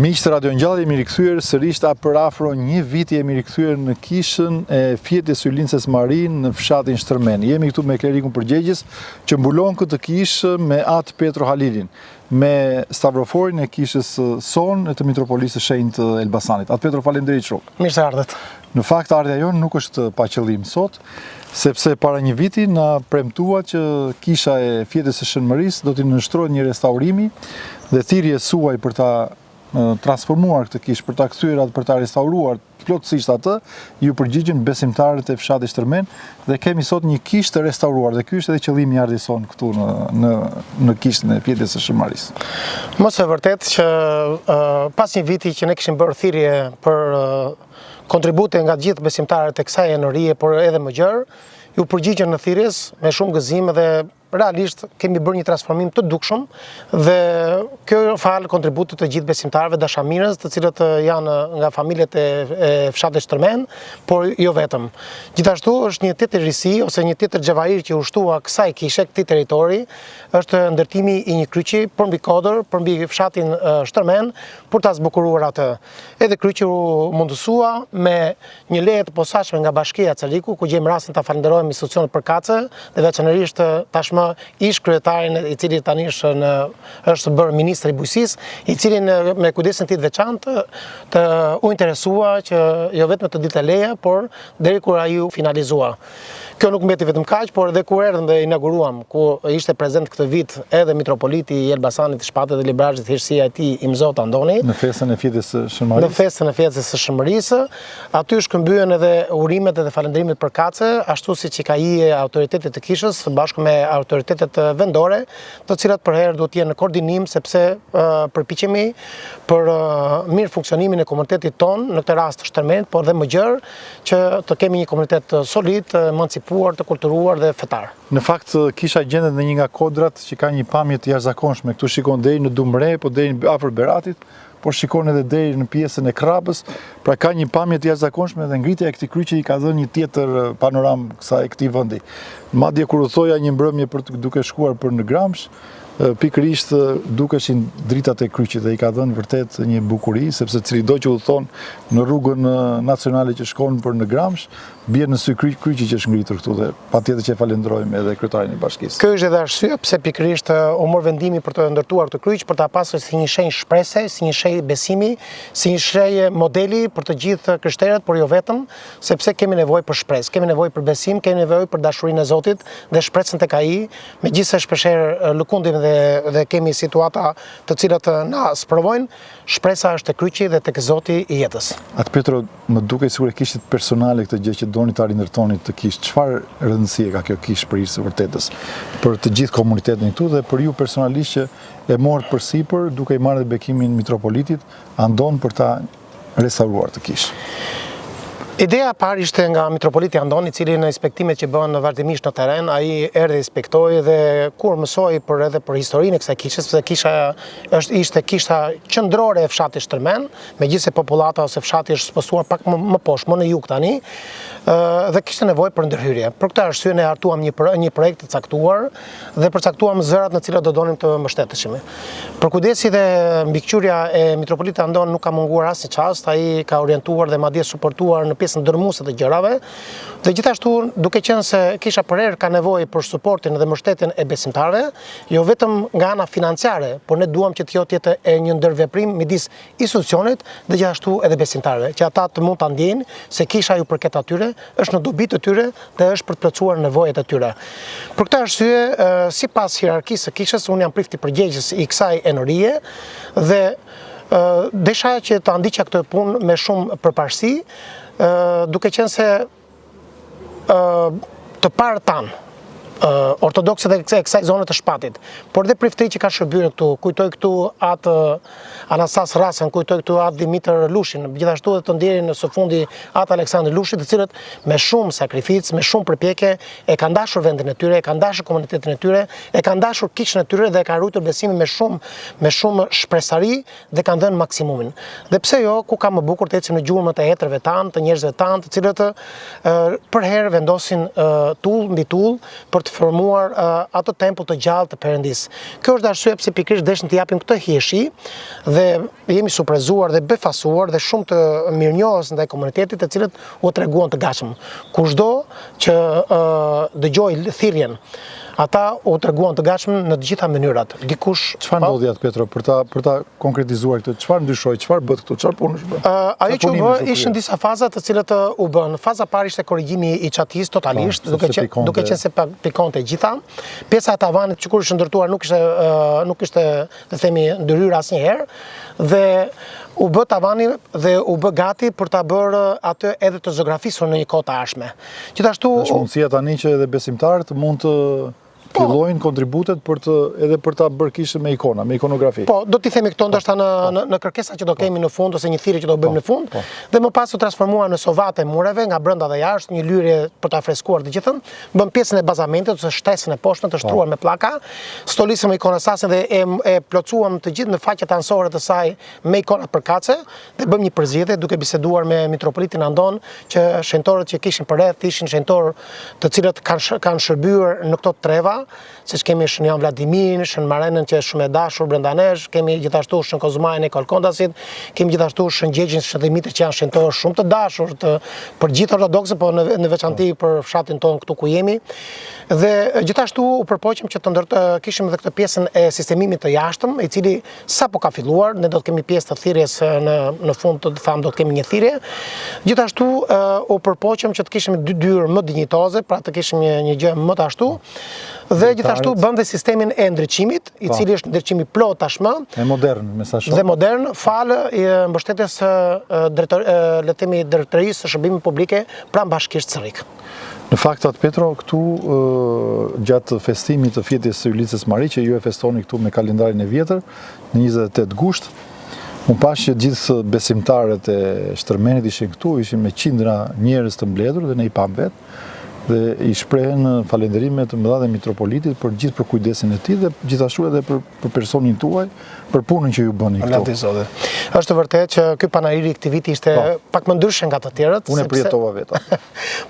Miqtë Radio Ngjall, jemi rikthyer sërish për afro një vit jemi rikthyer në kishën e Fjetës Ylinces Marin në fshatin Shtrëmen. Jemi këtu me klerikun përgjegjës që mbulon këtë kishë me atë Petro Halilin, me stavroforin e kishës Son e të Mitropolisë së Shenjtë Elbasanit. Atë Petro, faleminderit shumë. Mirë se ardhët. Në fakt ardha jonë nuk është pa qëllim sot, sepse para një viti na premtua që kisha e Fjetës së Shënmërisë do t'i nënshtrohet një restaurimi dhe thirrje suaj për ta transformuar këtë kishë, për ta kthyer atë, për ta restauruar plotësisht atë, ju përgjigjen besimtarët e fshatit Shtrëmen dhe kemi sot një kishë të restauruar dhe ky është edhe qëllimi i ardhjes sonë këtu në kishën e Fjetës së Shënmërisë. Mos e vërtet që pas një viti që ne kishim bërë thirrje për kontribute nga gjithë besimtarët e kësaj enorie, por edhe më gjerë, ju përgjigjen në thirrjes me shumë gëzim dhe realisht kemi bërë një transformim të dukshëm dhe kjo falë kontributit të gjithë besimtarëve dashamirës, të cilët janë nga familjet e fshatit Shtrëmen, por jo vetëm. Gjithashtu është një tjetër risi ose një tjetër xhavair që u shtua kësaj kishe, këtij territori, është ndërtimi i një kryqi përmbi kodër, përmbi fshatin Shtrëmen, për ta zbukuruar atë. Edhe kryqi u mundësua me një leje të posaçme nga Bashkia Celiku, ku gjejmë rastin ta falenderojmë institucionet përkatëse dhe veçanërisht tashmë ish kryetarin, i cili tani është bërë ministri i bujqësisë, i cili me kujdesin e tij të veçantë të u interesua që jo vetëm të dilte leja, por deri kur ai u finalizua. Kjo nuk mbeti vetëm kaq, por edhe kur erdhëm dhe inauguruam, ku ishte prezent këtë vit edhe mitropoliti i Elbasanit, Shpatit dhe Librazhit, thjeshtësia e tij Imzot Andoni, në festën e Fjetës së Shënmërisë. Në festën e Fjetës së Shënmërisë, aty shkëmbyen edhe urimet dhe falënderimet përkatëse, ashtu siç i ka hije autoritetet të kishës bashkë me autoritetet vendore, të cilat për herë duhet të jenë në koordinim sepse përpiqemi për mirë funksionimin e komunitetit ton, në këtë rast Shtrëmen, por dhe më gjerë, që të kemi një komunitet solid, emancipuar, të kulturuar dhe fetar. Në fakt kisha gjendet në një nga kodrat që ka një pamje të jashtëzakonshme. Këtu shikon deri në Dumre, po deri afër Beratit, por shikon edhe deri në pjesën e Krapës, pra ka një pamje të jashtëzakonshme dhe ngritja e këtij kryqi i ka dhënë një tjetër panoramë këtij vendi. Madje kur u thoja një mbrëmje duke shkuar për në Gramsh, pikërisht dukeshin dritat e kryqit dhe i ka dhënë vërtet një bukuri, sepse cilido që udhëton në rrugën nacionale që shkon për në Gramsh, bie në sy kryqi që është ngritur këtu dhe patjetër që falenderojmë edhe kryetarin e bashkisë. Ky është edhe arsye pse pikërisht u mor vendimi për të ndërtuar këtë kryq, për ta pasur si një shenjë shprese, si një shenjë besimi, si një shenjë modeli për të gjithë krishterët, por jo vetëm, sepse kemi nevojë për shpresë, kemi nevojë për besim, kemi nevojë për dashurinë e Zotit dhe shpresën tek ai, megjithëse shpeshherë lëkundim dhe kemi situata të cilat na sprovojnë, shpresa është tek kryqi dhe tek Zoti i jetës. Atë Petro, më duket sikur e kishit personale këtë gjë që doni ta rindërtoni të kishë. Çfarë rëndësie ka kjo kishë për së vërtetës, për të gjithë komunitetin këtu dhe për ju personalisht që e morët përsipër duke i marrë bekimin mitropolitit Andon për ta restauruar të kishë? Ideja e parë ishte nga mitropoliti Andon, i cili në inspektimet që bën vazhdimisht në teren, ai erdhi inspektoi dhe kur mësoi edhe për historinë e kësaj kishe, sepse kisha ishte kisha qendrore e fshatit Shtrëmen, megjithëse popullata ose fshati është spostuar pak më poshtë, më në jug tani, dhe kishte nevojë për ndërhyrje. Për këtë arsye ne hartuam një projekt të caktuar dhe përcaktuam zërat në cilat do donim të mbështeteshim. Për kujdesi dhe mbikëqyrja e mitropolitit Andon nuk ka munguar asnjë çast, ai ka orientuar dhe madje suportuar në pjesën dërmuese të gjërave, dhe gjithashtu duke qenë se kisha për herë ka nevojë për suportin dhe mbështetjen e besimtarëve, jo vetëm nga ana financiare, por ne duam që të jetë një ndërveprim midis institucionit dhe gjithashtu edhe besimtarëve, që ata të mund ta ndjejnë se kisha ju përket atyre, është në dobi të tyre dhe është për të plotësuar nevojat e tyre. Për këtë arsye, sipas hierarkisë së kishës, unë jam prifti përgjegjës i kësaj enorie dhe desha që ta ndiqja këtë punë me shumë përparësi, duke qenë se të parë tanë ortodokse dhe kësaj zone të Shpatit, por dhe priftëri që ka shërbyer këtu, kujtoj këtu atë Anastas Rasen, kujtoj këtu atë Dimitër Lushin, gjithashtu edhe të ndjerin së fundi atë Aleksandër Lushi, të cilët me shumë sakrificë, me shumë përpjekje e kanë dashur vendin e tyre, e kanë dashur komunitetin e tyre, e kanë dashur kishën e tyre dhe e kanë ruajtur besimin me shumë shpresari dhe kanë dhënë maksimumin. Dhe pse jo, ku ka më bukur të ecim në gjurmët e hetrëve tanë, të njerëzve tanë, të cilët për herë vendosin tull mbi tull për të transformuar ato tempull të gjallë të Perëndis. Kjo është arsye pse pikërisht dëshim të japim këtë hijeshi dhe jemi surprezuar dhe befasuar dhe shumë të mirënjohës ndaj komunitetit, të cilët u treguan të gatshëm. Kushdo që dëgjoi thirrjen, ata u treguan të gatshëm në të gjitha mënyrat. Dikush Çfarë ndodhi atë Petro për ta konkretizuar këtë? Çfarë ndryshoi? Çfarë bët këtu? Çfarë punësh bë? Ajo që u bë ishin disa faza të cilët u bën. Faza parë ishte korrigjimi i çatis totalisht, duke qenë se pikonte gjitha. Pjesa e tavanit që kur ishte ndërtuar nuk ishte të themi ndryrë asnjëherë dhe u bë tavani dhe u bë gati për ta bërë atë edhe të zografisur në një kohë të ardhshme. Gjithashtu është mundësia tani që edhe besimtarët mund të fillojnë kontributet edhe për ta bërë kishën me ikona, me ikonografi. Po, do t'i themi këto ndoshta në kërkesa që do kemi në fund ose një thirrje që do bëjmë në fund, dhe më pas u transformuar në sovate mureve nga brenda dhe jashtë, një lyrje për ta freskuar të gjithën, bëm pjesën e bazamentit ose shtesën e poshtme të shtruar me pllaka, stolisëm ikonostasin dhe e plotësuam të gjithë në faqet anësore të saj me ikonat përkatëse dhe bëm një përzgjedhje duke biseduar me mitropolitin Andon që shenjtorët që kishin përreth ishin shenjtorë të cilët kanë shërbyer në këto treva, siç kemi Shën Jan Vladimirin, Shën Marenën që është shumë e dashur brenda nesh, kemi gjithashtu Shën Kozmajin e Kolkondasit, kemi gjithashtu Shën Gjegjin, Shën Dimitrit që janë shenjtorë shumë të dashur për gjithë ortodokse, po në veçanti për fshatin tonë këtu ku jemi. Dhe gjithashtu u përpoqëm që të kishim edhe këtë pjesën e sistemimit të jashtëm, i cili sapo ka filluar, ne do të kemi pjesë të thirrjes në fund të tham do të kemi një thirrje. Gjithashtu u përpoqëm që të kishim dy dyrë më dinjitoze, pra të kishim një gjë më të ashtu. Dhe gjithashtu bëm dhe sistemin e ndriçimit, i cili është ndriçimi plot tashmë. E modern, me sa shoh. Dhe modern, falë mbështetjes le të themi drejtorisë së shërbimit publike pranë bashkisë Cerrik. Në fakt atë Petro, këtu gjatë festimit të fjetjes së Ylicës Mari, që ju e festoni këtu me kalendarin e vjetër, në 28 gusht, unë pash që gjithë besimtarët e Shtërmenit ishin këtu, ishin me qindra njerëz të mbledhur dhe ne i pam vetë, dhe i shprehen falënderime të mëdha dhe mitropolitit për gjithë për kujdesin e tij dhe gjithashtu edhe për personin tuaj, për punën që ju bëni këtu. Është vërtet që ky panajiri i këtij viti ishte pak më ndryshe nga të tjerët. Unë e përjetova vetë.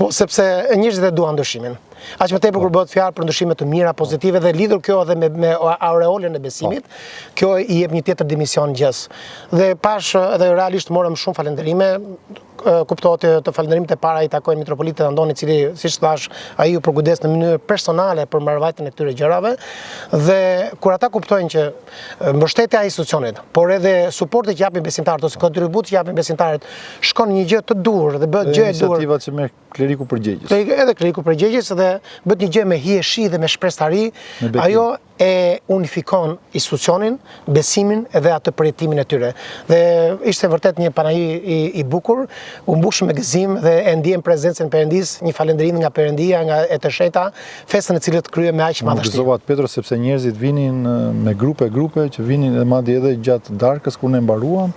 Po, sepse njerëzit e duan ndryshimin. Aq më tepër kur bëhet fjalë për ndryshime të mira, pozitive dhe lidhur kjo edhe me aureolën e besimit, kjo i jep një tjetër dimension gjës. Dhe pash edhe realisht morëm shumë falënderime. Kuptohet të falënderimet e para i takojnë mitropolitit Andoni, i cili, siç thash, ai u përkujdes në mënyrë personale për mbarvajtjen e këtyre gjërave, dhe kur ata kuptojnë që mbështetja e institucionit, por edhe suporti që japin besimtarët ose kontributi që japin besimtarët shkon një gjë të dur dhe bëhet gjë e dur. Iniciativat që merr kleriku përgjegjës. Edhe kleriku përgjegjës dhe bëhet një gjë me hijeshi dhe me shpresëtari, ajo e unifikon institucionin, besimin edhe atë përjetimin e tyre. Dhe ishte vërtet një panajir i bukur, u mbushëm me gëzim dhe e ndjem prezencën e Perëndis, një falënderim nga Perëndia, nga e të sheta, festën e cilët kryej me aq madhështi. Më gëzova Petro sepse njerëzit vinin me grupe që vinin edhe madje edhe gjatë darkës kur ne mbaruam,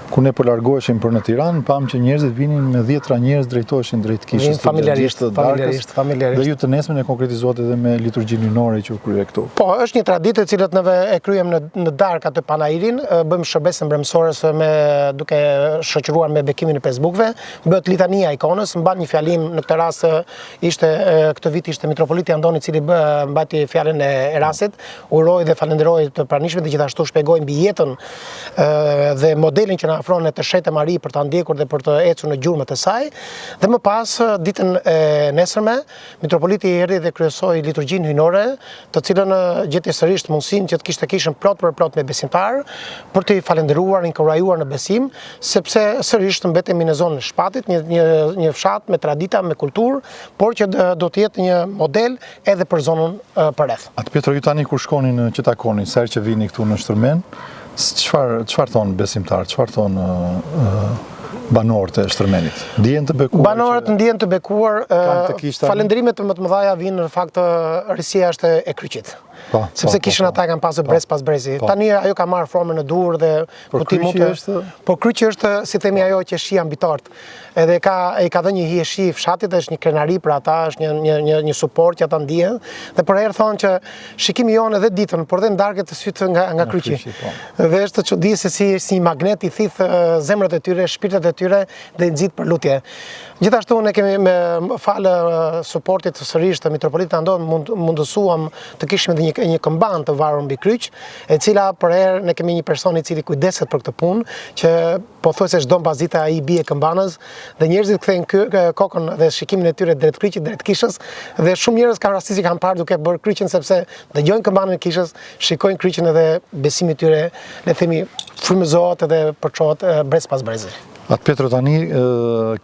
ku ne po largoheshim për në Tiranë, pam që njerëzit vinin me 10 njerëz drejtoheshin drejt kishës familjarisht. Dhe ju të nesmen e konkretizuat edhe me liturgjinë hynore që u krye këtu. Po, është një traditë e cilët neve e kryem në darkë atë panairin, bëjmë shërbesën bremësores duke shoqëruar me bekimin e Facebookve, bëhet litania e ikonës, mban një fjalim në këtë rast këtë vit ishte mitropoliti Andoni, i cili mbajti fjalën e rastit, uroi dhe falenderoi të pranishmit dhe gjithashtu shpjegoi mbi jetën dhe modelin që na afron e të Shete Mari për ta ndjekur dhe për të ecur në gjurmët e saj. Dhe më pas, ditën e nesërme, mitropoliti erdhi dhe kryesoi liturgjinë hynore, të cilën gjeti sërish mundësinë që të kishte kishën plot për plot me besimtar, për të falendëruar, inkurajuar në besim, sepse sërish të mbetemi në zonën e Shpatit, një fshat me tradita, me kulturë, por që do të jetë një model edhe për zonën përreth. Atë Petro, ju tani kur shkonin që takonin, sa herë që vini këtu në Shtërmen, çfarë thonë besimtar, çfarë thonë banorët e Shtërmenit? Ndihen të bekuar? Banorët ndihen të bekuar, falënderimet më të mëdha vinë në fakt risia është e kryqit. sepse kishin ata kanë pasur brez pas brezi. Tani ajo ka marrë formën në dur dhe po kryqi është, si themi, ajo që shi ambitort. Edhe i ka dhënë një hije fshatit, është një krenari për ata, është një suport që ata ndihen. Dhe për herë thonë që shikimi jonë edhe ditën, por dhe ndarket të sytë nga kryqi. Dhe është të çuditshme se si një magnet i thith zemrat e tyre, shpirtet e tyre dhe i nxit për lutje. Gjithashtu ne kemi me falë suportit sërish të Mitropolitit Andon mundësuam të kishim edhe një këmban të varur mbi kryq, e cila për herë ne kemi një person i cili kujdeset për këtë punë, që pothuajse çdo mbasdita ai bie këmbanës dhe njerëzit kthejnë kokën dhe shikimin e tyre drejt kryqit, drejt kishës, dhe shumë njerëz kanë rastisi kanë parë duke bërë kryqin sepse dëgjojnë këmbanën e kishës, shikojnë kryqin edhe besimi i tyre, le themi, frymëzohet edhe përçohet brez pas brezi. Atë Petro, tani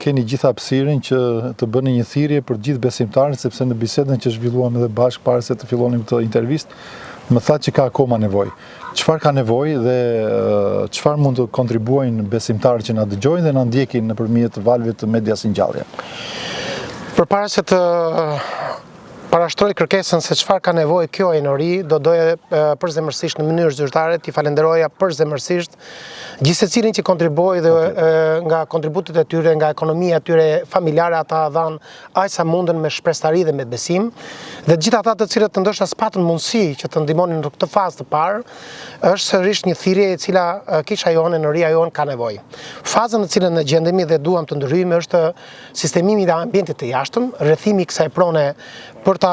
keni gjitha hapësirin që të bëni një thirrje për gjithë besimtarët, sepse në bisedën që zhvilluam edhe bashkë para se të fillonim këtë intervistë, më tha që ka akoma nevojë. Çfarë ka nevojë dhe çfarë mund të kontribuojnë besimtarët që na dëgjojnë dhe na ndjekin nëpërmjet valëve të medias Ngjallje? Përpara se të parashtroj kërkesën se çfarë ka nevojë kjo enori, do doja përzemërsisht në mënyrë zyrtare t'i falenderoja përzemërsisht gjithsecilin që kontribuoi dhe nga kontributet e tyre, nga ekonomia e tyre familjare, ata dhanë aq sa mundën me shpresari dhe me besim, dhe gjithë ata të cilët ndoshta s'patën mundësi që të ndihmonin në këtë fazë të parë, është sërish një thirrje e cila kisha jonë, enoria jonë ka nevojë. Faza në cilën ne gjendemi dhe duam të ndryhim është sistemimi i ambientit të jashtëm, rrethimi i kësaj prone për ta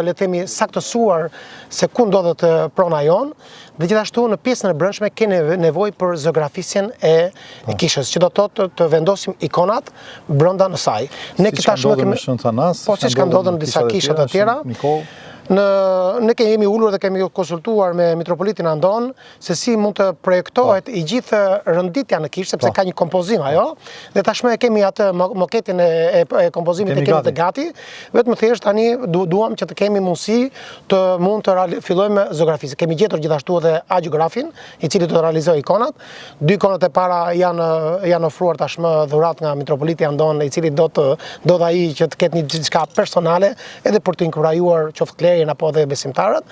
le të themi saktësuar se ku ndodhet prona jonë, dhe gjithashtu në pjesën e brendshme kemi nevojë për zografisjen e kishës, që do të thotë të vendosim ikonat brenda në saj. Ne tashmë kemi Shën Thanas, po siç ka ndodhur në disa kisha të tjera. Ne jemi ulur dhe kemi konsultuar me Mitropolitin Andon se si mund të projektohet i gjithë rënditja në kishë, sepse ka një kompozim ajo, dhe tashmë e kemi atë moketin e kompozimit e kemi të gati, vetëm thjesht tani duam që të kemi mundësi të mund të fillojmë zografisë. Kemi gjetur gjithashtu edhe agiografin, i cili do të realizojë ikonat. 2 ikonat e para janë ofruar tashmë dhurat nga Mitropoliti Andon, i cili do ai që të ketë një diçka personale edhe për të inkurajuar qoftë apo dhe besimtarët,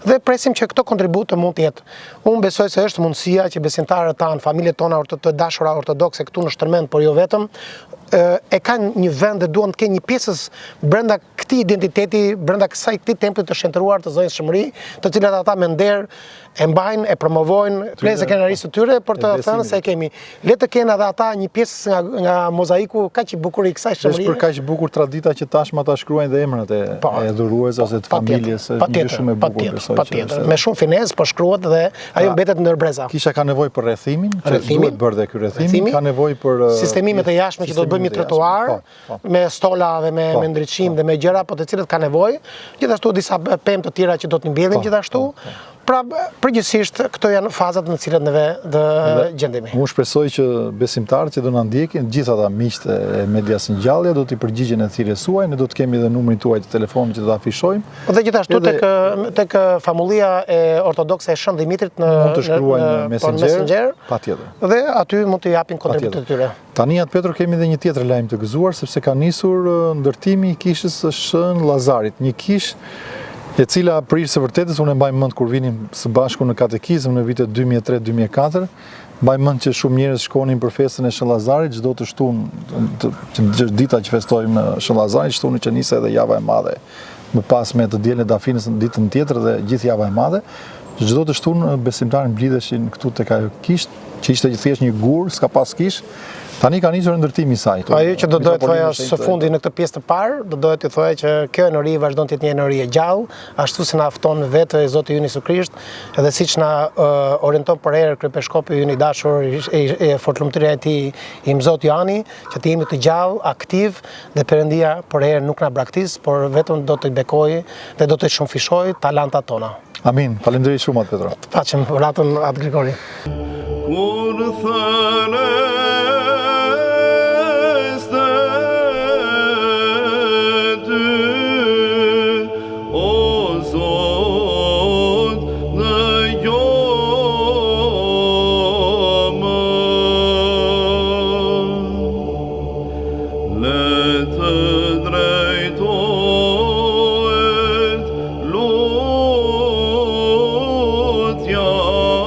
dhe presim që këto kontribut mund të jetë. Unë besoj se është mundësia që besimtarët tanë, familjet tona të dashura ortodokse këtu në Shtërmend, por jo vetëm, e kanë një vend dhe duan të kenë një pjesës brenda këtij identiteti, brenda këtij templit të shenjtëruar të zonjës Shëmëri, të cilat ata me nder e mbajnë, e promovojnë plesë krenarisë të tyre, për të thënë se kemi le të kenë edhe ata një pjesë nga mozaiku kaq i bukur i kësaj Shëmërie. Është për kaq bukur tradita që tashmë ata shkruajnë dhe emrat e dhuruesve ose të familjes, është shumë e bukur besoj. Patjetër, me shumë finezë po shkruhet dhe ajo mbetet ndërbreza. Kisha ka nevojë për rrethimin, që duhet bërë dhe ky rrethim, ka nevojë për sistemimet e jashtme që do të bëjmë trotuar me stola dhe me ndriçim dhe me gjëra po të cilët ka nevojë, gjithashtu disa pemë të tjera që do të mbjellim gjithashtu. Pra, përgjithsisht, këto janë fazat në cilat neve dhe gjendemi. Unë shpresoj që besimtarët që do na ndjekin, gjithë ata miqt e medias Ngjallje do t'i përgjigjen e thirrjes suaj, ne do të kemi edhe numrin tuaj të telefonit që do ta afishojmë. Dhe gjithashtu tek famullia e ortodokse e Shën Dimitrit mund të shkruajnë në Messenger, patjetër. Dhe aty mund të japin kontributet e tyre. Tani atë Petro kemi edhe një tjetër lajm të gëzuar, sepse ka nisur ndërtimi i kishës së Shën Llazarit, një kishë e cila për së vërtetës unë e mbaj mend kur vinim së bashku në katekizëm në vitet 2003-2004, mbaj mend që shumë njerëz shkonin për festën e Shën Llazarit çdo të shtunë, dita që festojmë në Shën Llazarit, shtunë që nisej edhe java e madhe. Më pas me të dielën e Dafinës në ditën tjetër dhe gjithë java e madhe, çdo të shtunë besimtarët mblidheshin këtu tek ajo kishë, që ishte thjesht një gur, s'ka pas kishë. Tani ka nisur ndërtimi i saj. Ajo që do dohet thoya së fundi në këtë pjesë të parë, do dohet të thoya që kjo enori vazhdon të jetë një enori e gjallë, ashtu si na fton vetë Zoti ynë Jezu Krisht, edhe siç na orienton për herë kryepeshkopi ynë i dashur e fortlumtëria e tij i Zot Johani, që të jemi të gjallë, aktiv dhe Perëndia për herë nuk na braktis, por vetëm do të bekojë dhe do të shumëfishojë talentat tona. Amin. Faleminderit shumë atë Petro. Paqem ratën atë Grigori. Let the drejtohet Oh